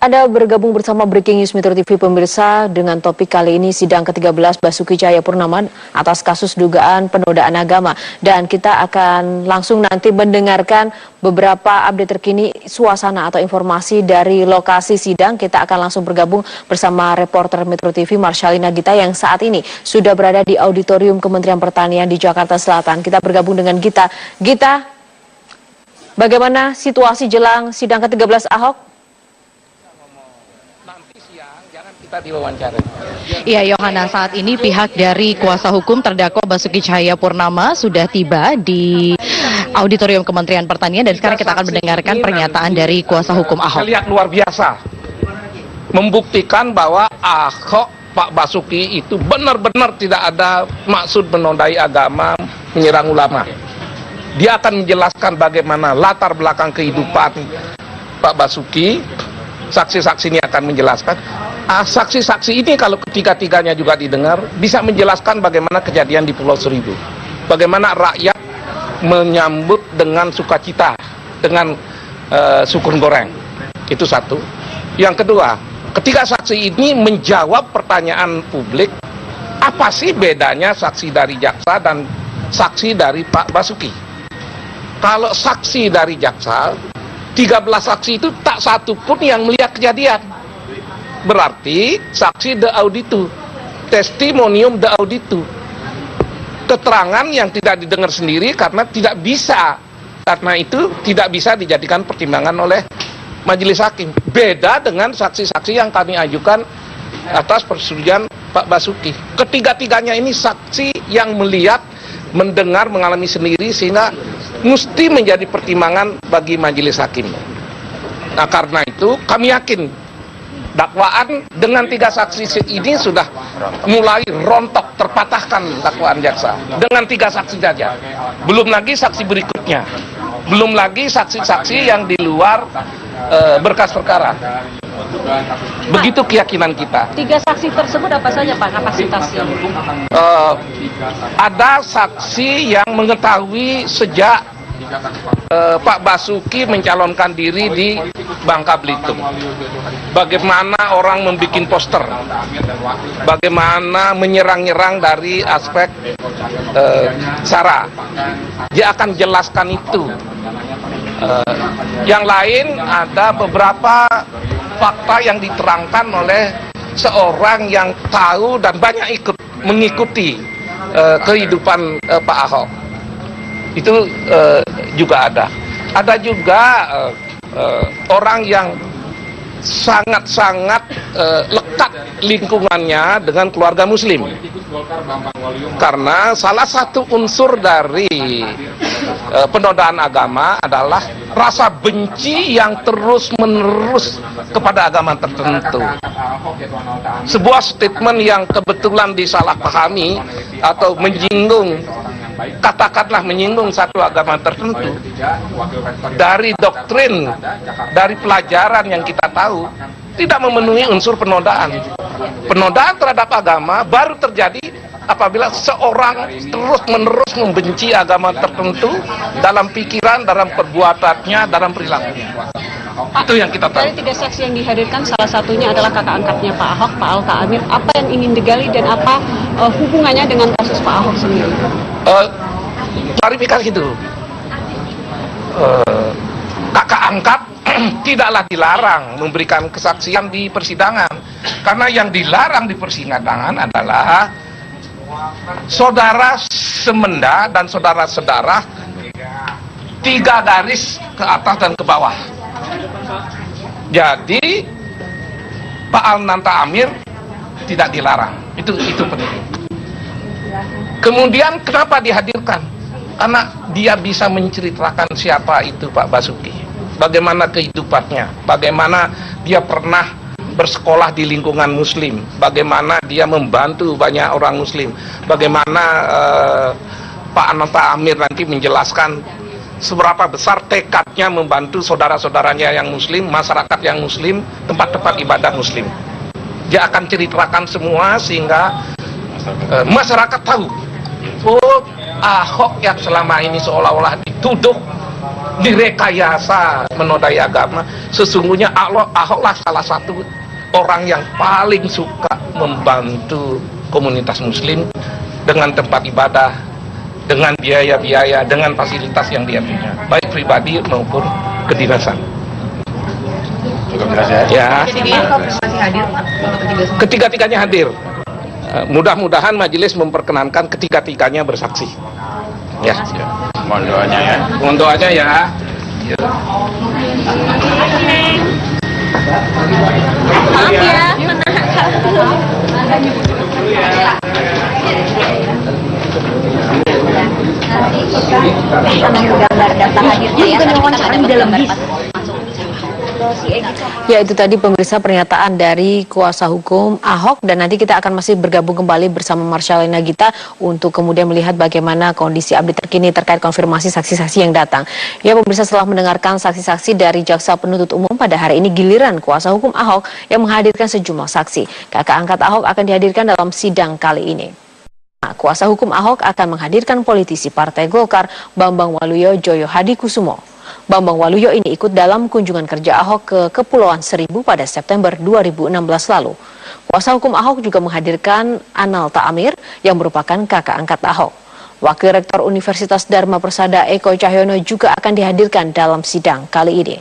Anda bergabung bersama Breaking News Metro TV pemirsa dengan topik kali ini sidang ke-13 Basuki Cahayapurnama atas kasus dugaan penodaan agama. Dan kita akan langsung nanti mendengarkan beberapa update terkini suasana atau informasi dari lokasi sidang. Kita akan langsung bergabung bersama reporter Metro TV Marshalina Gita yang saat ini sudah berada di auditorium Kementerian Pertanian di Jakarta Selatan. Kita bergabung dengan Gita. Gita, bagaimana situasi jelang sidang ke-13 Ahok? Kita diwawancara. Iya, Yohana, saat ini pihak dari kuasa hukum terdakwa Basuki Cahayapurnama sudah tiba di auditorium Kementerian Pertanian dan sekarang kita akan mendengarkan pernyataan dari kuasa hukum Ahok. Saya lihat luar biasa, membuktikan bahwa Ahok, Pak Basuki itu benar-benar tidak ada maksud menodai agama, menyerang ulama. Dia akan menjelaskan bagaimana latar belakang kehidupan Pak Basuki. Saksi-saksi ini akan menjelaskan. Saksi-saksi ini kalau ketiga-tiganya juga didengar, bisa menjelaskan bagaimana kejadian di Pulau Seribu. Bagaimana rakyat menyambut dengan sukacita, dengan syukur goreng. Itu satu. Yang kedua, ketiga saksi ini menjawab pertanyaan publik, apa sih bedanya saksi dari jaksa dan saksi dari Pak Basuki? Kalau saksi dari jaksa, 13 saksi itu tak satu pun yang melihat kejadian. Berarti saksi de auditu, testimonium de auditu, keterangan yang tidak didengar sendiri karena tidak bisa, karena itu tidak bisa dijadikan pertimbangan oleh majelis hakim. Beda dengan saksi-saksi yang kami ajukan atas persetujuan Pak Basuki. Ketiga-tiganya ini saksi yang melihat, mendengar, mengalami sendiri sehingga mesti menjadi pertimbangan bagi majelis hakim. Nah, karena itu kami yakin dakwaan dengan tiga saksi ini sudah mulai rontok, terpatahkan dakwaan jaksa dengan tiga saksi saja. Belum lagi saksi berikutnya, belum lagi saksi-saksi yang di luar berkas perkara. Begitu keyakinan kita. Tiga saksi tersebut apa saja Pak kapasitasnya? Ada saksi yang mengetahui sejak Pak Basuki mencalonkan diri di Bangka Belitung. Bagaimana orang membuat poster, bagaimana menyerang-nyerang dari aspek SARA. Dia akan jelaskan itu. Yang lain ada beberapa fakta yang diterangkan oleh seorang yang tahu dan banyak mengikuti kehidupan Pak Ahok. Itu juga ada. Ada juga orang yang sangat-sangat lekat lingkungannya dengan keluarga Muslim. Karena salah satu unsur dari penodaan agama adalah rasa benci yang terus-menerus kepada agama tertentu. Sebuah statement yang kebetulan disalahpahami atau menyinggung, katakanlah menyinggung satu agama tertentu, dari doktrin, dari pelajaran yang kita tahu, tidak memenuhi unsur penodaan. Penodaan terhadap agama baru terjadi apabila seorang terus-menerus membenci agama tertentu dalam pikiran, dalam perbuatannya, dalam perilakunya. Itu yang kita tahu. Dari tiga saksi yang dihadirkan, salah satunya adalah kakak angkatnya Pak Ahok, Pak Alta Amir. Apa yang ingin digali dan apa hubungannya dengan kasus Pak Ahok sendiri? Klarifikasi dulu. Kakak angkat tidaklah dilarang memberikan kesaksian di persidangan, karena yang dilarang di persidangan adalah saudara semenda dan saudara-saudara 3 garis ke atas dan ke bawah. Jadi Pak Alnanta Amir tidak dilarang. Itu penting. Kemudian kenapa dihadirkan? Karena dia bisa menceritakan siapa itu Pak Basuki, bagaimana kehidupannya, bagaimana dia pernah bersekolah di lingkungan Muslim, bagaimana dia membantu banyak orang Muslim, bagaimana Pak Alnanta Amir nanti menjelaskan seberapa besar tekadnya membantu saudara-saudaranya yang Muslim, masyarakat yang Muslim, tempat-tempat ibadah Muslim. Dia akan ceritakan semua sehingga masyarakat tahu, oh, Ahok yang selama ini seolah-olah dituduh direkayasa menodai agama. Sesungguhnya Ahoklah salah satu orang yang paling suka membantu komunitas muslim dengan tempat ibadah, dengan biaya-biaya, dengan fasilitas yang dia punya, baik pribadi maupun kedinasan. Ya, ketiga-tiganya hadir. Mudah-mudahan majelis memperkenankan ketiga-tiganya bersaksi. Ya, mohon doanya ya. Mohon doanya ya. Maaf ya, menahan satu. Bisa menggambar data hadir ya, tadi kita ada dalam bis. Ya, itu tadi pemirsa pernyataan dari kuasa hukum Ahok, dan nanti kita akan masih bergabung kembali bersama Marsyalina Gita untuk kemudian melihat bagaimana kondisi update terkini terkait konfirmasi saksi-saksi yang datang. Ya, pemirsa, setelah mendengarkan saksi-saksi dari Jaksa Penuntut Umum, pada hari ini giliran kuasa hukum Ahok yang menghadirkan sejumlah saksi. Kakak angkat Ahok akan dihadirkan dalam sidang kali ini. Kuasa hukum Ahok akan menghadirkan politisi Partai Golkar Bambang Waluyo Joyo Hadikusumo. Bambang Waluyo ini ikut dalam kunjungan kerja Ahok ke Kepulauan Seribu pada September 2016 lalu. Kuasa hukum Ahok juga menghadirkan Anal Ta'amir yang merupakan kakak angkat Ahok. Wakil Rektor Universitas Dharma Persada Eko Cahyono juga akan dihadirkan dalam sidang kali ini.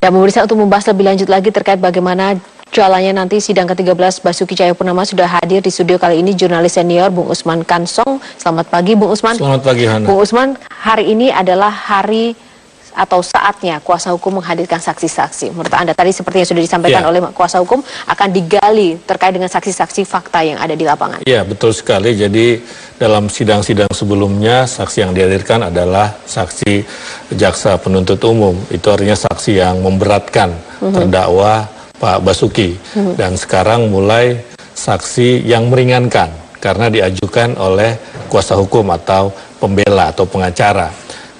Dan pemirsa, untuk membahas lebih lanjut lagi terkait bagaimana jalannya nanti sidang ke-13 Basuki Cahayapurnama, sudah hadir di studio kali ini jurnalis senior Bung Usman Kansong. Selamat pagi Bung Usman. Selamat pagi Hana. Bung Usman, hari ini adalah hari atau saatnya kuasa hukum menghadirkan saksi-saksi. Menurut Anda tadi seperti yang sudah disampaikan oleh kuasa hukum, akan digali terkait dengan saksi-saksi fakta yang ada di lapangan. Ya, betul sekali. Jadi dalam sidang-sidang sebelumnya, saksi yang dihadirkan adalah saksi jaksa penuntut umum. Itu artinya saksi yang memberatkan terdakwa Pak Basuki. Dan sekarang mulai saksi yang meringankan karena diajukan oleh kuasa hukum atau pembela atau pengacara.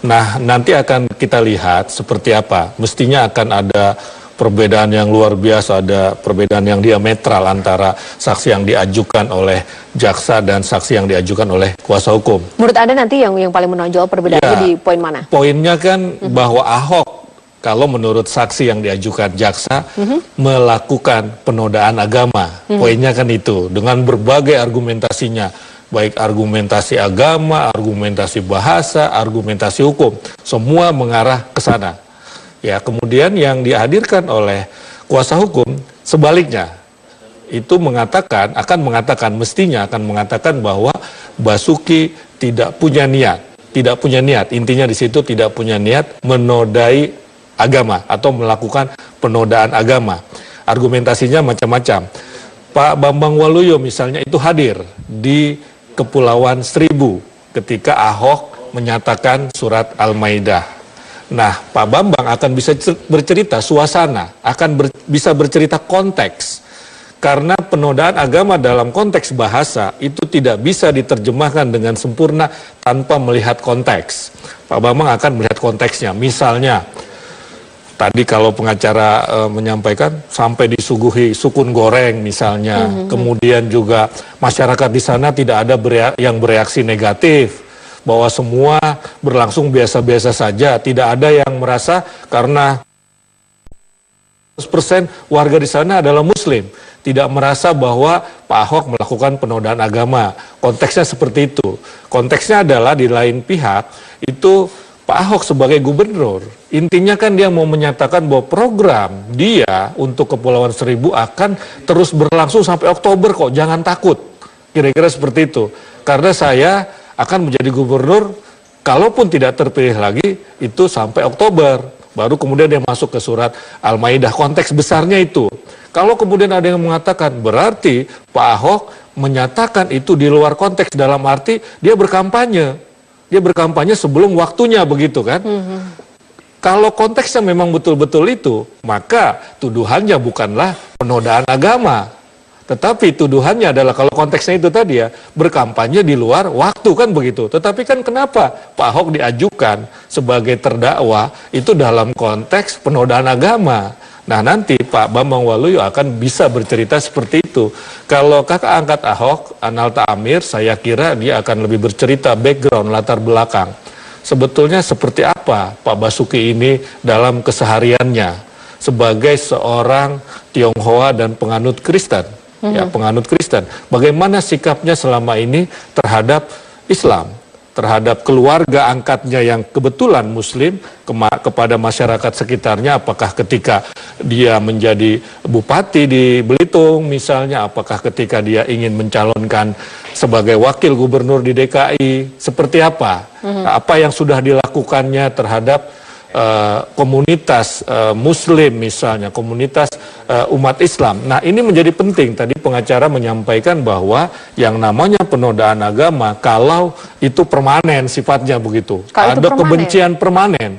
Nah, nanti akan kita lihat seperti apa. Mestinya akan ada perbedaan yang luar biasa, ada perbedaan yang diametral antara saksi yang diajukan oleh jaksa dan saksi yang diajukan oleh kuasa hukum. Menurut Anda nanti yang paling menonjol perbedaannya di poin mana? Poinnya kan bahwa Ahok, kalau menurut saksi yang diajukan jaksa, melakukan penodaan agama. Poinnya kan itu, dengan berbagai argumentasinya. Baik argumentasi agama, argumentasi bahasa, argumentasi hukum, semua mengarah ke sana. Ya, kemudian yang dihadirkan oleh kuasa hukum sebaliknya itu mestinya akan mengatakan bahwa Basuki tidak punya niat, intinya di situ tidak punya niat menodai agama atau melakukan penodaan agama. Argumentasinya macam-macam. Pak Bambang Waluyo misalnya itu hadir di Kepulauan Seribu ketika Ahok menyatakan surat Al-Maidah. Nah, Pak Bambang akan bisa bercerita suasana, bisa bercerita konteks. Karena penodaan agama dalam konteks bahasa itu tidak bisa diterjemahkan dengan sempurna tanpa melihat konteks. Pak Bambang akan melihat konteksnya. Misalnya, tadi kalau pengacara menyampaikan sampai disuguhi sukun goreng misalnya, kemudian juga masyarakat di sana tidak ada yang bereaksi negatif, bahwa semua berlangsung biasa-biasa saja, tidak ada yang merasa karena 100% warga di sana adalah Muslim, tidak merasa bahwa Pak Ahok melakukan penodaan agama. Konteksnya seperti itu. Konteksnya adalah di lain pihak itu Pak Ahok sebagai gubernur, intinya kan dia mau menyatakan bahwa program dia untuk Kepulauan Seribu akan terus berlangsung sampai Oktober kok, jangan takut. Kira-kira seperti itu. Karena saya akan menjadi gubernur, kalaupun tidak terpilih lagi, itu sampai Oktober. Baru kemudian dia masuk ke surat Al-Maidah, konteks besarnya itu. Kalau kemudian ada yang mengatakan, berarti Pak Ahok menyatakan itu di luar konteks, dalam arti dia berkampanye. Dia berkampanye sebelum waktunya, begitu kan? Kalau konteksnya memang betul-betul itu, maka tuduhannya bukanlah penodaan agama. Tetapi tuduhannya adalah kalau konteksnya itu tadi ya, berkampanye di luar waktu, kan begitu. Tetapi kan kenapa Pak Ahok diajukan sebagai terdakwa itu dalam konteks penodaan agama. Nah nanti Pak Bambang Waluyo akan bisa bercerita seperti itu. Kalau kakak angkat Ahok, Analta Amir, saya kira dia akan lebih bercerita background, latar belakang. Sebetulnya seperti apa Pak Basuki ini dalam kesehariannya sebagai seorang Tionghoa dan penganut Kristen. Ya, penganut Kristen. Bagaimana sikapnya selama ini terhadap Islam, terhadap keluarga angkatnya yang kebetulan Muslim, kepada masyarakat sekitarnya, apakah ketika dia menjadi bupati di Belitung misalnya, apakah ketika dia ingin mencalonkan sebagai wakil gubernur di DKI, seperti apa? Apa yang sudah dilakukannya terhadap komunitas Muslim misalnya, komunitas umat Islam. Nah ini menjadi penting. Tadi pengacara menyampaikan bahwa yang namanya penodaan agama, kalau itu permanen sifatnya begitu, Kalau itu ada permanen. kebencian permanen,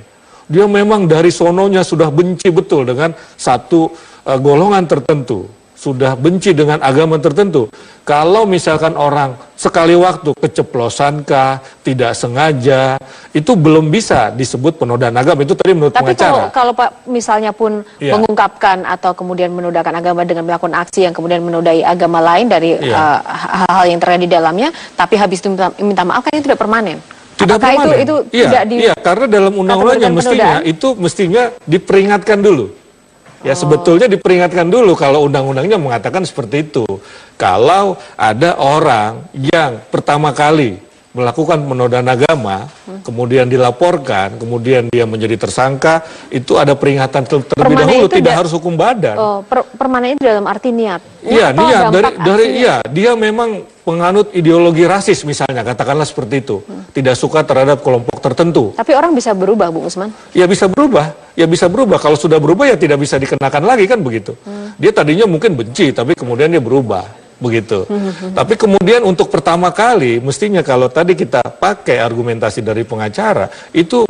dia memang dari sononya sudah benci betul dengan satu golongan tertentu, sudah benci dengan agama tertentu. Kalau misalkan orang sekali waktu keceplosan kah, tidak sengaja, itu belum bisa disebut penodaan agama. Itu tadi menurut Tapi pengacara. kalau Pak misalnya pun Iya. mengungkapkan atau kemudian menodaikan agama dengan melakukan aksi yang kemudian menodai agama lain dari Iya. hal-hal yang terjadi di dalamnya, tapi habis itu minta maaf, kan itu tidak permanen. Tidak Apakah permanen. itu Iya, tidak di iya, karena dalam undang-undangnya kategorikan penodaan? mestinya diperingatkan dulu. Ya sebetulnya diperingatkan dulu kalau undang-undangnya mengatakan seperti itu. Kalau ada orang yang pertama kali melakukan penodaan agama, kemudian dilaporkan, kemudian dia menjadi tersangka, itu ada peringatan terlebih Permanen dahulu, itu tidak harus hukum badan. permanen itu dalam arti niat. Iya, Atau niat dampak dari aksinya? iya, dia memang penganut ideologi rasis misalnya, katakanlah seperti itu. Tidak suka terhadap kelompok tertentu. Tapi orang bisa berubah, Bung Usman. Ya bisa berubah, ya bisa berubah. Kalau sudah berubah ya tidak bisa dikenakan lagi kan begitu. Dia tadinya mungkin benci, tapi kemudian dia berubah, begitu. Tapi kemudian untuk pertama kali, mestinya kalau tadi kita pakai argumentasi dari pengacara, itu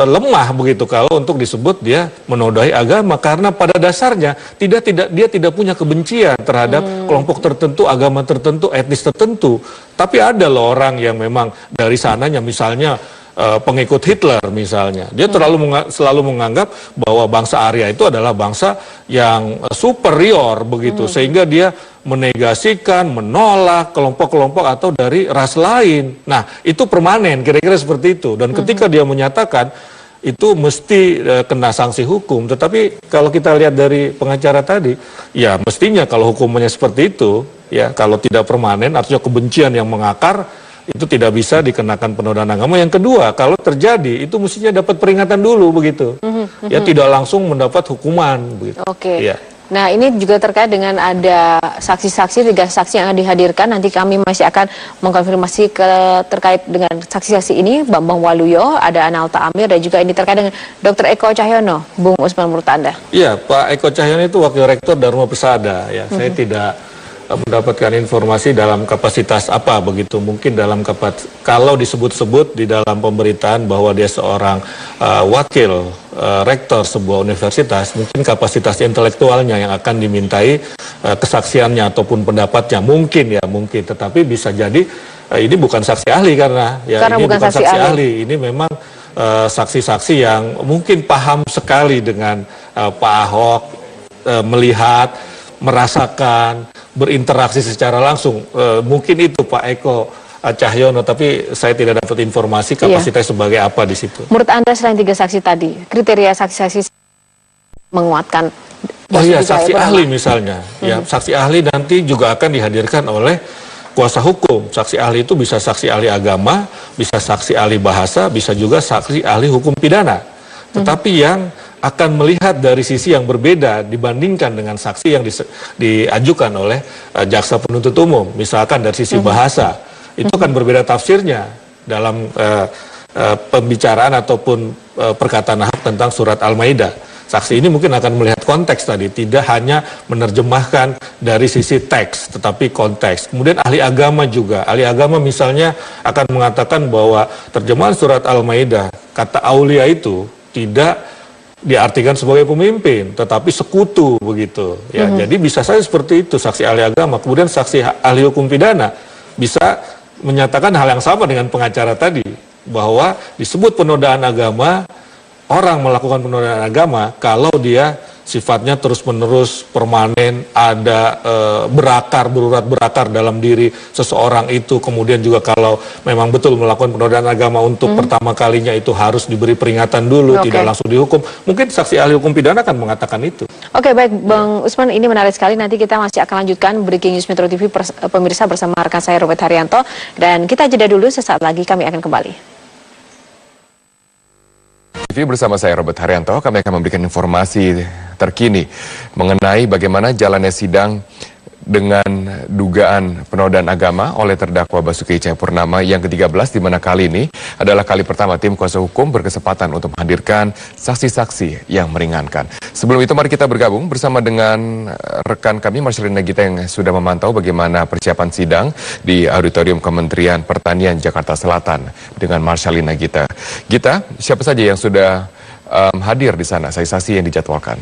lemah begitu kalau untuk disebut dia menodai agama, karena pada dasarnya dia tidak punya kebencian terhadap kelompok tertentu, agama tertentu, etnis tertentu. Tapi ada loh orang yang memang dari sananya misalnya pengikut Hitler misalnya, dia selalu menganggap bahwa bangsa Arya itu adalah bangsa yang superior begitu, sehingga dia menegasikan, menolak kelompok-kelompok atau dari ras lain. Nah itu permanen, kira-kira seperti itu. Dan ketika dia menyatakan itu mesti kena sanksi hukum. Tetapi kalau kita lihat dari pengacara tadi, ya mestinya kalau hukumannya seperti itu, ya kalau tidak permanen, artinya kebencian yang mengakar, itu tidak bisa dikenakan penodaan agama. Yang kedua, kalau terjadi itu mestinya dapat peringatan dulu begitu, ya tidak langsung mendapat hukuman begitu. Oke. Ya. Nah ini juga terkait dengan ada saksi-saksi, 3 saksi yang akan dihadirkan. Nanti kami masih akan mengkonfirmasi terkait dengan saksi-saksi ini. Bambang Waluyo, ada Analta Amir, dan juga ini terkait dengan Dr. Eko Cahyono. Bung Usman, menurut Anda? Iya, Pak Eko Cahyono itu Wakil Rektor Dharma Persada. Ya, saya tidak mendapatkan informasi dalam kapasitas apa begitu. Mungkin dalam kalau disebut-sebut di dalam pemberitaan bahwa dia seorang wakil rektor sebuah universitas, mungkin kapasitas intelektualnya yang akan dimintai kesaksiannya ataupun pendapatnya, mungkin. Tetapi bisa jadi ini bukan saksi ahli karena ini bukan saksi ahli. Ini memang saksi-saksi yang mungkin paham sekali dengan Pak Ahok, melihat, merasakan, berinteraksi secara langsung. Mungkin itu Pak Eko Cahyono, tapi saya tidak dapat informasi kapasitas sebagai apa di situ. Menurut Anda selain 3 saksi tadi, kriteria saksi-saksi menguatkan? Oh iya, saksi ahli misalnya. Ya, saksi ahli nanti juga akan dihadirkan oleh kuasa hukum. Saksi ahli itu bisa saksi ahli agama, bisa saksi ahli bahasa, bisa juga saksi ahli hukum pidana. Tetapi yang akan melihat dari sisi yang berbeda dibandingkan dengan saksi yang diajukan oleh jaksa penuntut umum. Misalkan dari sisi bahasa, itu akan berbeda tafsirnya dalam pembicaraan ataupun perkataan Ahok tentang surat Al-Maidah. Saksi ini mungkin akan melihat konteks tadi, tidak hanya menerjemahkan dari sisi teks, tetapi konteks. Kemudian ahli agama juga. Ahli agama misalnya akan mengatakan bahwa terjemahan surat Al-Maidah, kata aulia itu tidak diartikan sebagai pemimpin, tetapi sekutu begitu. Ya, jadi bisa saja seperti itu saksi ahli agama. Kemudian saksi ahli hukum pidana bisa menyatakan hal yang sama dengan pengacara tadi, bahwa disebut penodaan agama orang melakukan penodaan agama kalau dia sifatnya terus-menerus permanen, ada berurat berakar dalam diri seseorang itu. Kemudian juga kalau memang betul melakukan penodaan agama untuk pertama kalinya itu harus diberi peringatan dulu, tidak langsung dihukum. Mungkin saksi ahli hukum pidana akan mengatakan itu. Oke, baik Bang Usman, ini menarik sekali. Nanti kita masih akan lanjutkan Breaking News Metro TV pemirsa bersama rekan saya Robert Haryanto. Dan kita jeda dulu, sesaat lagi kami akan kembali. TV bersama saya Robert Haryanto, kami akan memberikan informasi terkini mengenai bagaimana jalannya sidang dengan dugaan penodaan agama oleh terdakwa Basuki Cahayapurnama yang ke-13, di mana kali ini adalah kali pertama tim kuasa hukum berkesempatan untuk menghadirkan saksi-saksi yang meringankan. Sebelum itu mari kita bergabung bersama dengan rekan kami Marcelina Gita yang sudah memantau bagaimana persiapan sidang di Auditorium Kementerian Pertanian Jakarta Selatan dengan Marcelina Gita. Gita, siapa saja yang sudah hadir di sana, saksi-saksi yang dijadwalkan?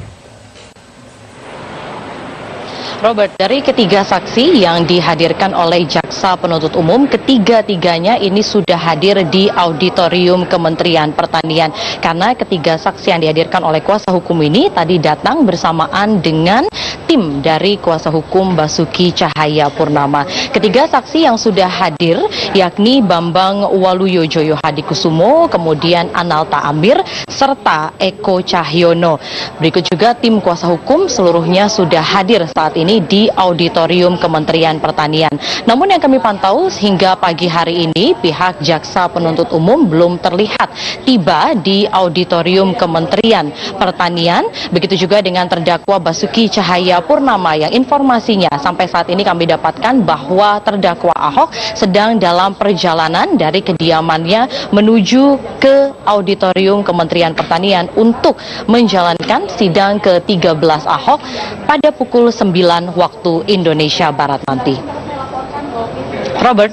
Robert, dari ketiga saksi yang dihadirkan oleh Jaksa Penuntut Umum, ketiga-tiganya ini sudah hadir di Auditorium Kementerian Pertanian. Karena ketiga saksi yang dihadirkan oleh kuasa hukum ini tadi datang bersamaan dengan tim dari kuasa hukum Basuki Cahayapurnama. Ketiga saksi yang sudah hadir yakni Bambang Waluyo Hadikusumo, kemudian Analta Amir, serta Eko Cahyono. Berikut juga tim kuasa hukum seluruhnya sudah hadir saat ini di Auditorium Kementerian Pertanian. Namun yang kami pantau hingga pagi hari ini pihak Jaksa Penuntut Umum belum terlihat tiba di Auditorium Kementerian Pertanian. Begitu juga dengan terdakwa Basuki Cahayapurnama yang informasinya sampai saat ini kami dapatkan bahwa terdakwa Ahok sedang dalam perjalanan dari kediamannya menuju ke Auditorium Kementerian Pertanian untuk menjalankan sidang ke-13 Ahok pada pukul 9 waktu Indonesia Barat nanti. Robert.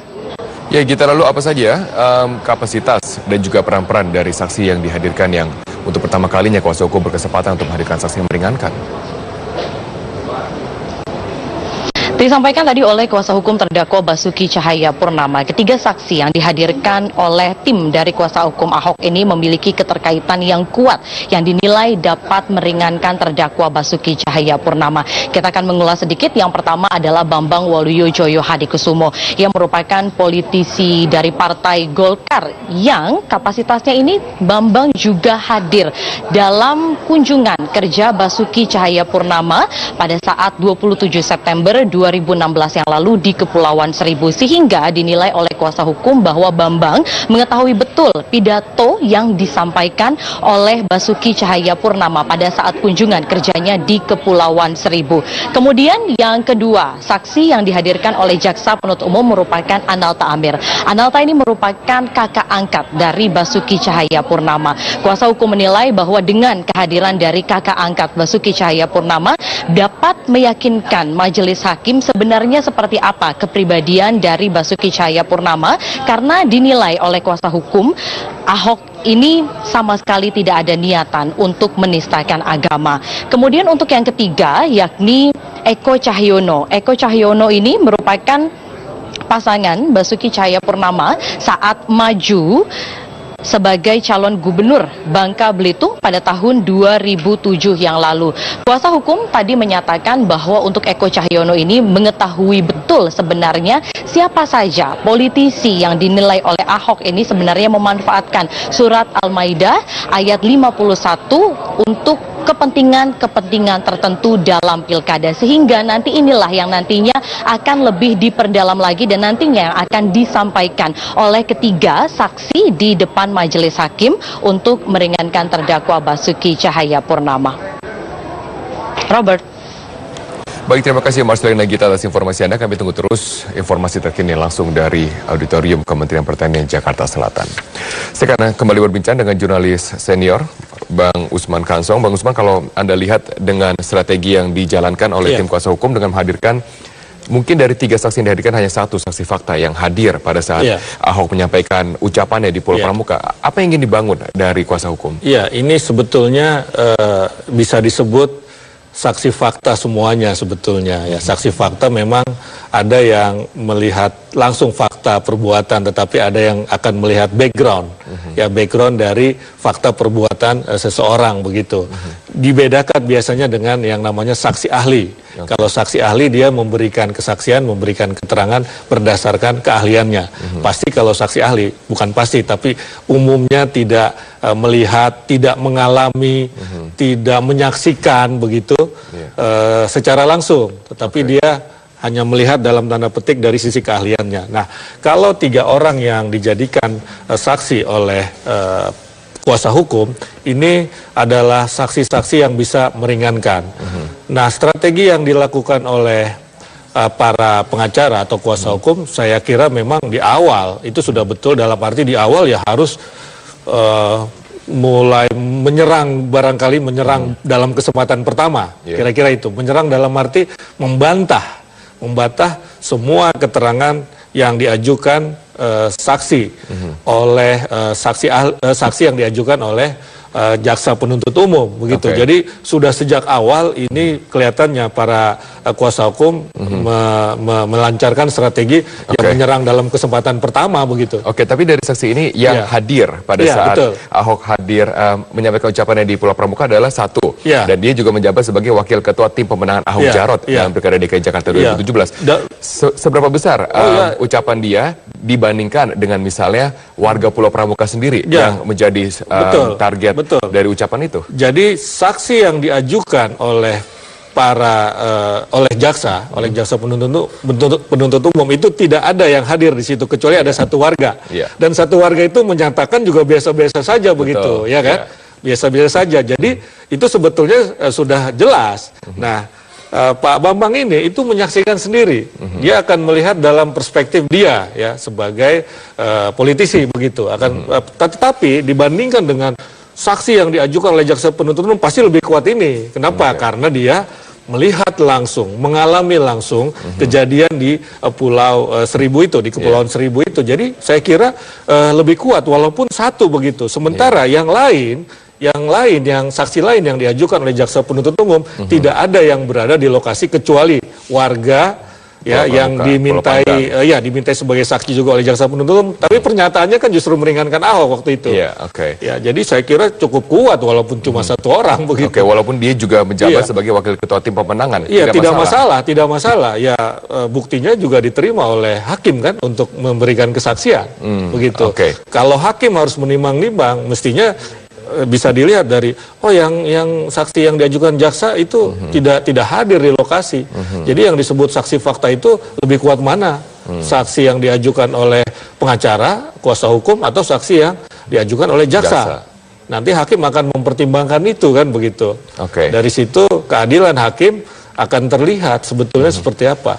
Ya Gita, lalu apa saja kapasitas dan juga peran-peran dari saksi yang dihadirkan yang untuk pertama kalinya kuasa hukum berkesempatan untuk menghadirkan saksi yang meringankan? Disampaikan tadi oleh kuasa hukum terdakwa Basuki Cahayapurnama, ketiga saksi yang dihadirkan oleh tim dari kuasa hukum Ahok ini memiliki keterkaitan yang kuat yang dinilai dapat meringankan terdakwa Basuki Cahayapurnama. Kita akan mengulas sedikit. Yang pertama adalah Bambang Waluyo Hadikusumo yang merupakan politisi dari Partai Golkar yang kapasitasnya ini Bambang juga hadir dalam kunjungan kerja Basuki Cahayapurnama pada saat 27 September 2016 yang lalu di Kepulauan Seribu, sehingga dinilai oleh kuasa hukum bahwa Bambang mengetahui betul pidato yang disampaikan oleh Basuki Cahayapurnama pada saat kunjungan kerjanya di Kepulauan Seribu. Kemudian yang kedua, saksi yang dihadirkan oleh Jaksa Penuntut Umum merupakan Analta Amir. Analta ini merupakan kakak angkat dari Basuki Cahayapurnama. Kuasa hukum menilai bahwa dengan kehadiran dari kakak angkat Basuki Cahayapurnama dapat meyakinkan majelis hakim sebenarnya seperti apa kepribadian dari Basuki Cahayapurnama, karena dinilai oleh kuasa hukum Ahok ini sama sekali tidak ada niatan untuk menistakan agama. Kemudian untuk yang ketiga yakni Eko Cahyono. Eko Cahyono ini merupakan pasangan Basuki Cahayapurnama saat maju sebagai calon gubernur Bangka Belitung pada tahun 2007 yang lalu. Kuasa hukum tadi menyatakan bahwa untuk Eko Cahyono ini mengetahui betul sebenarnya siapa saja politisi yang dinilai oleh Ahok ini sebenarnya memanfaatkan surat Al-Maidah ayat 51 untuk kepentingan tertentu dalam pilkada, sehingga nanti inilah yang nantinya akan lebih diperdalam lagi dan nantinya yang akan disampaikan oleh ketiga saksi di depan majelis hakim untuk meringankan terdakwa Basuki Cahayapurnama. Robert. Baik, terima kasih Marcelina Gita atas informasi Anda. Kami tunggu terus informasi terkini langsung dari Auditorium Kementerian Pertanian Jakarta Selatan. Saya akan kembali berbincang dengan jurnalis senior Bang Usman Kansong. Bang Usman, kalau Anda lihat dengan strategi yang dijalankan oleh tim kuasa hukum dengan menghadirkan mungkin dari tiga saksi yang dihadirkan hanya satu saksi fakta yang hadir pada saat Ahok menyampaikan ucapannya di Pulau Pramuka. Apa yang ingin dibangun dari kuasa hukum? Iya, ini sebetulnya bisa disebut saksi fakta semuanya sebetulnya ya. Saksi fakta memang ada yang melihat langsung fakta perbuatan, tetapi ada yang akan melihat background ya, background dari fakta perbuatan seseorang begitu. Dibedakan biasanya dengan yang namanya saksi ahli. Kalau saksi ahli dia memberikan kesaksian, memberikan keterangan berdasarkan keahliannya. Pasti kalau saksi ahli, bukan pasti tapi umumnya tidak melihat, tidak mengalami, tidak menyaksikan begitu secara langsung, tetapi dia hanya melihat dalam tanda petik dari sisi keahliannya. Nah, kalau 3 orang yang dijadikan saksi oleh kuasa hukum, ini adalah saksi-saksi yang bisa meringankan. Nah, strategi yang dilakukan oleh para pengacara atau kuasa hukum, saya kira memang di awal itu sudah betul, dalam arti di awal ya harus mulai menyerang, barangkali menyerang dalam kesempatan pertama, kira-kira itu. Menyerang dalam arti membantah semua keterangan yang diajukan saksi oleh saksi yang diajukan oleh jaksa penuntut umum begitu. Jadi sudah sejak awal ini kelihatannya para kuasa hukum melancarkan strategi yang menyerang dalam kesempatan pertama begitu. Tapi dari saksi ini yang hadir pada saat Ahok hadir menyampaikan ucapannya di Pulau Pramuka adalah satu, dan dia juga menjabat sebagai wakil ketua tim pemenangan Ahok Jarot dalam Pilkada DKI Jakarta 2017. Seberapa besar ucapan dia dibandingkan dengan misalnya warga Pulau Pramuka sendiri yang menjadi target dari ucapan itu? Jadi saksi yang diajukan oleh oleh jaksa penuntut umum itu tidak ada yang hadir di situ kecuali ada satu warga. Dan satu warga itu menyatakan juga biasa-biasa saja begitu, ya kan? Biasa-biasa saja. Jadi itu sebetulnya sudah jelas. Nah, Pak Bambang ini itu menyaksikan sendiri. Dia akan melihat dalam perspektif dia ya sebagai politisi begitu. Tetapi dibandingkan dengan saksi yang diajukan oleh jaksa penuntut umum pasti lebih kuat ini. Kenapa? Karena dia melihat langsung, mengalami langsung kejadian di Pulau Seribu itu, di Kepulauan Seribu itu. Jadi saya kira lebih kuat walaupun satu begitu. Sementara yang saksi lain yang diajukan oleh jaksa penuntut umum tidak ada yang berada di lokasi kecuali warga yang dimintai sebagai saksi juga oleh jaksa penuntut umum, tapi pernyataannya kan justru meringankan Ahok waktu itu. Jadi saya kira cukup kuat walaupun cuma satu orang begitu. Walaupun dia juga menjabat sebagai wakil ketua tim pemenangan. Tidak masalah. Ya buktinya juga diterima oleh hakim kan untuk memberikan kesaksian begitu. Kalau hakim harus menimbang-nimbang, mestinya bisa dilihat dari yang saksi yang diajukan jaksa itu tidak hadir di lokasi. Jadi yang disebut saksi fakta itu lebih kuat mana? Saksi yang diajukan oleh pengacara, kuasa hukum, atau saksi yang diajukan oleh jaksa. Nanti hakim akan mempertimbangkan itu kan begitu. Dari situ keadilan hakim akan terlihat sebetulnya seperti apa.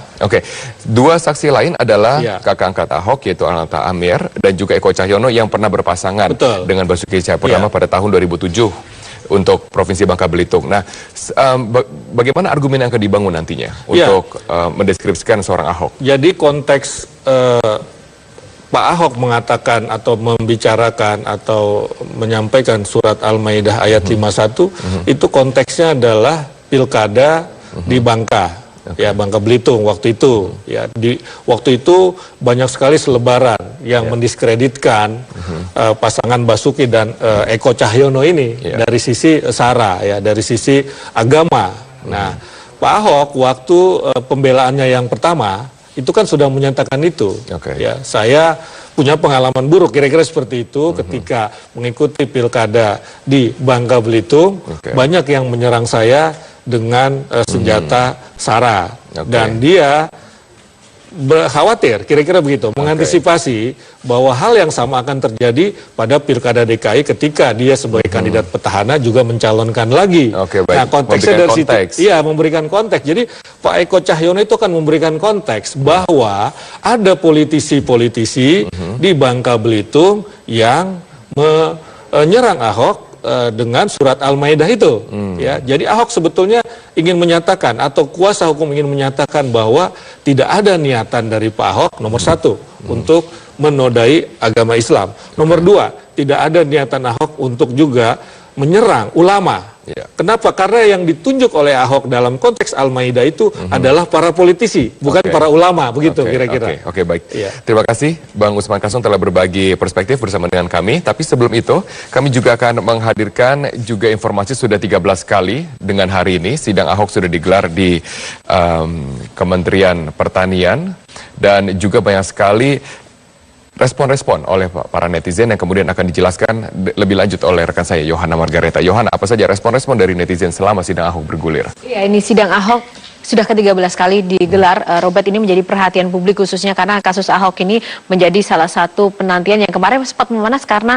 Dua saksi lain adalah kakak angkat Ahok yaitu Alta Amir dan juga Eko Cahyono yang pernah berpasangan dengan Basuki Cahayapurnama pada tahun 2007 untuk Provinsi Bangka Belitung. Nah, bagaimana argumen yang akan dibangun nantinya untuk mendeskripsikan seorang Ahok? Jadi konteks Pak Ahok mengatakan atau membicarakan atau menyampaikan surat Al-Maidah ayat 51 itu konteksnya adalah pilkada di Bangka, Bangka Belitung waktu itu. Waktu itu banyak sekali selebaran yang mendiskreditkan pasangan Basuki dan Eko Cahyono ini dari sisi sara, dari sisi agama. Nah, Pak Ahok waktu pembelaannya yang pertama itu kan sudah menyatakan itu. Saya punya pengalaman buruk, kira-kira seperti itu ketika mengikuti pilkada di Bangka Belitung. Banyak yang menyerang saya dengan senjata sara dan dia khawatir, kira-kira begitu, mengantisipasi bahwa hal yang sama akan terjadi pada pilkada DKI ketika dia sebagai kandidat petahana juga mencalonkan lagi. Nah, konteksnya dari situ, memberikan konteks. Jadi Pak Eko Cahyono itu akan memberikan konteks bahwa ada politisi-politisi di Bangka Belitung yang menyerang Ahok dengan surat Al-Maidah itu. Jadi Ahok sebetulnya ingin menyatakan atau kuasa hukum ingin menyatakan bahwa tidak ada niatan dari Pak Ahok, nomor satu, untuk menodai agama Islam. Nomor dua, tidak ada niatan Ahok untuk juga menyerang ulama. Ya. Kenapa? Karena yang ditunjuk oleh Ahok dalam konteks Al-Maidah itu adalah para politisi, bukan Oke. para ulama, begitu kira-kira. Oke, baik. Iya. Terima kasih Bang Usman Kasong telah berbagi perspektif bersama dengan kami. Tapi sebelum itu, kami juga akan menghadirkan juga informasi sudah 13 kali dengan hari ini. Sidang Ahok sudah digelar di Kementerian Pertanian. Dan juga banyak sekali respon-respon oleh para netizen yang kemudian akan dijelaskan lebih lanjut oleh rekan saya, Yohana Margareta. Yohana, apa saja respon-respon dari netizen selama sidang Ahok bergulir? Iya, ini sidang Ahok sudah ke-13 kali digelar. Robert, ini menjadi perhatian publik khususnya karena kasus Ahok ini menjadi salah satu penantian yang kemarin sempat memanas karena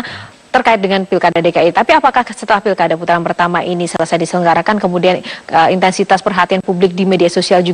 terkait dengan Pilkada DKI. Tapi apakah setelah Pilkada putaran pertama ini selesai diselenggarakan, kemudian intensitas perhatian publik di media sosial juga